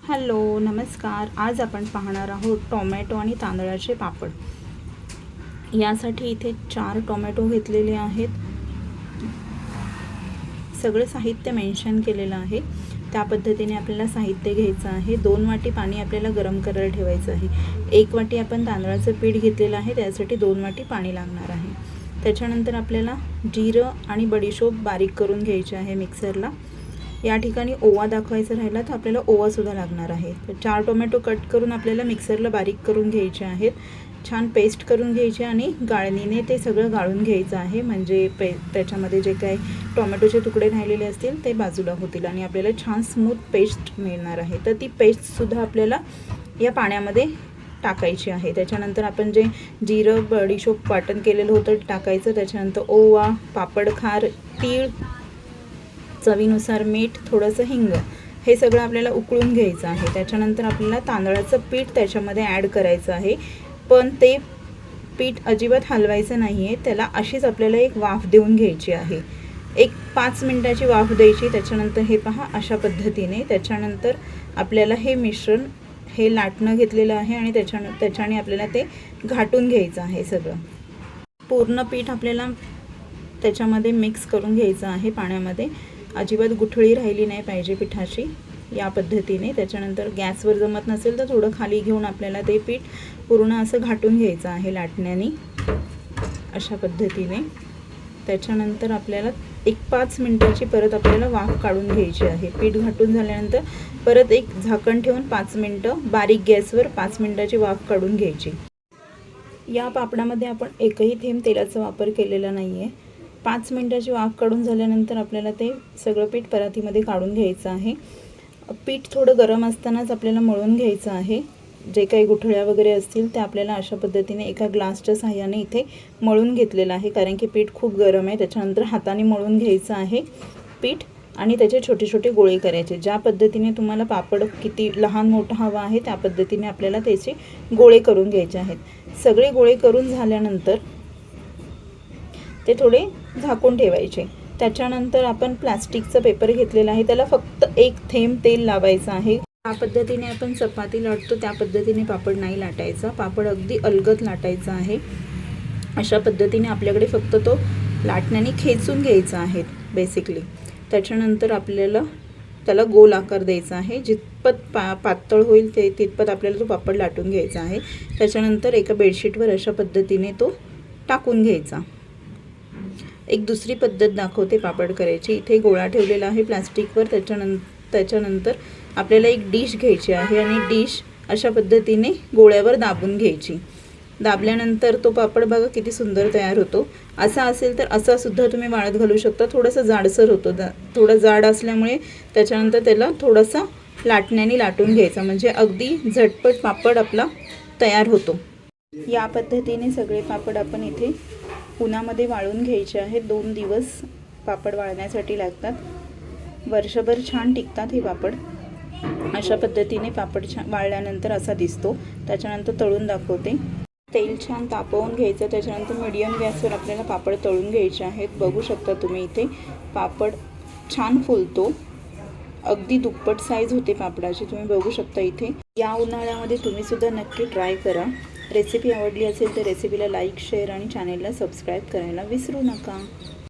Hello नमस्कार। आज आपण पाहणार आहोत टोमॅटो आणि तांदळाचे पापड। यासाठी इथे 4 टोमॅटो घेतलेले आहेत। सगळे साहित्य मेन्शन केलेलं आहे, त्या पद्धतीने आपल्याला साहित्य घ्यायचं आहे। 2 वाटी पाणी आपल्याला गरम करायला ठेवायचं आहे। 1 वाटी आपण तांदळाचं पीठ घेतलेलं आहे, त्यासाठी 2 वाटी पाणी लागणार आहे। त्याच्यानंतर आपल्याला जिरं आणि बडीशोप बारीक करून घ्यायचे आहे मिक्सरला। या ठिकाणी ओवा दाखवायचा राहिला तर आपल्याला ओवा सुद्धा लागणार आहे। तर 4 टोमॅटो कट करून आपल्याला मिक्सरला बारीक करून घ्यायचे आहेत। छान पेस्ट करून घ्यायची आणि गाळणीने ते सगळं गाळून घ्यायचं आहे, म्हणजे त्याच्यामध्ये जे काही टोमॅटोचे तुकडे राहिलेले असतील ते बाजूला होतील आणि आपल्याला छान स्मूथ पेस्ट मिळणार आहे। तर ती पेस्ट सुद्धा आपल्याला या पाण्यामध्ये टाकायची आहे। त्याच्यानंतर आपण जे जिरं बडीशोप वाटण केलेलं होतं टाकायचं। त्याच्यानंतर ओवा, पापड खार, तीळ, चवीनुसार मीठ, थोडंसं हिंग, हे सगळं आपल्याला उकळून घ्यायचं आहे। त्याच्यानंतर आपल्याला तांदळाचं पीठ त्याच्यामध्ये ॲड करायचं आहे, पण ते पीठ अजिबात हलवायचं नाही आहे। त्याला अशीच आपल्याला एक वाफ देऊन घ्यायची आहे। एक 5 मिनिटाची वाफ द्यायची। त्याच्यानंतर हे पहा अशा पद्धतीने त्याच्यानंतर आपल्याला हे मिश्रण हे लाटणं घेतलेलं आहे आणि त्याच्याने आपल्याला ते घाटून घ्यायचं आहे। सगळं पूर्ण पीठ आपल्याला त्याच्यामध्ये मिक्स करून घ्यायचं आहे पाण्यामध्ये। अजिबात गुठळी राहिली नाही पाहिजे पिठाची, या पद्धतीने। त्याच्यानंतर गॅसवर जमत नसेल तर थोडं खाली घेऊन आपल्याला ते पीठ पूर्ण असं घाटून घ्यायचं आहे लाटण्याने, अशा पद्धतीने। त्याच्यानंतर आपल्याला एक 5 मिनिटाची परत आपल्याला वाफ काढून घ्यायची आहे। पीठ घाटून झाल्यानंतर परत एक झाकण ठेवून 5 मिनिटं बारीक गॅसवर 5 मिनिटाची वाफ काढून घ्यायची। या पापडामध्ये आपण एकही थेंब तेलाचा वापर केलेला नाही आहे। 5 मिनिटाची वाफ काढून झाल्यानंतर आपल्याला ते सगळं पीठ परातीमध्ये काढून घ्यायचं आहे। पीठ थोडं गरम असतानाच आपल्याला मळून घ्यायचं आहे। जे काही गुठळ्या वगैरे असतील त्या आपल्याला अशा पद्धतीने एका ग्लासच्या साहाय्याने इथे मळून घेतलेलं आहे, कारण की पीठ खूप गरम आहे। त्याच्यानंतर हाताने मळून घ्यायचं आहे पीठ आणि त्याचे छोटे छोटे गोळे करायचे। ज्या पद्धतीने तुम्हाला पापड किती लहान मोठा हवा आहे त्या पद्धतीने आपल्याला त्याचे गोळे करून घ्यायचे आहेत। सगळे गोळे करून झाल्यानंतर ते थोडे झाकून ठेवायचे। त्याच्यानंतर आपण प्लास्टिकचा पेपर घेतलेला आहे, त्याला फक्त 1 थेंब तेल लावायचं आहे। या पद्धतीने आपण चपाती लाटतो त्या पद्धतीने पापड नाही लाटायचा, पापड अगदी अलगद लाटायचा आहे। अशा पद्धतीने आपल्याकडे फक्त तो लाटण्याने खेचून घ्यायचा आहे बेसिकली। त्याच्यानंतर आपल्याला त्याला गोल आकार द्यायचा आहे। जितपत पातळ होईल ते तितपत आपल्याला तो पापड लाटून घ्यायचा आहे। त्याच्यानंतर एका बेडशीटवर अशा पद्धतीने तो टाकून घ्यायचा। एक दुसरी पद्धत दाखवते पापड करायची। इथे गोळा ठेवलेला आहे प्लास्टिकवर। त्याच्यानंतर आपल्याला एक डिश घ्यायची आहे आणि डिश अशा पद्धतीने गोळ्यावर दाबून घ्यायची। दाबल्यानंतर तो पापड बघा किती सुंदर तयार होतो। असा असेल तर असा सुद्धा तुम्ही वाळत घालू शकता। थोडंसं जाडसर होतो, थोडं जाड असल्यामुळे त्याच्यानंतर त्याला थोडंसं लाटण्याने लाटून घ्यायचा, म्हणजे अगदी झटपट पापड आपला तयार होतो। या पद्धतीने सगळे पापड आपण इथे उन्हामध्ये वाळून घ्यायचे आहेत। 2 दिवस पापड वाळण्यासाठी लागतात। वर्षभर छान टिकतात हे पापड। अशा पद्धतीने पापड छान वाळल्यानंतर असा दिसतो। त्याच्यानंतर तळून दाखवते। तेल छान तापवून घ्यायचं। त्याच्यानंतर मीडियम गॅसवर आपल्याला पापड तळून घ्यायचे आहेत। बघू शकता तुम्ही इथे पापड छान फुलतो, अगदी दुप्पट साईज होते पापडाची, तुम्ही बघू शकता इथे। या उन्हाळ्यामध्ये तुम्ही सुद्धा नक्की ट्राय करा। रेसिपी आवडली असेल तर रेसिपीला लाईक, शेअर आणि चॅनेलला सबस्क्राईब करायला विसरू नका।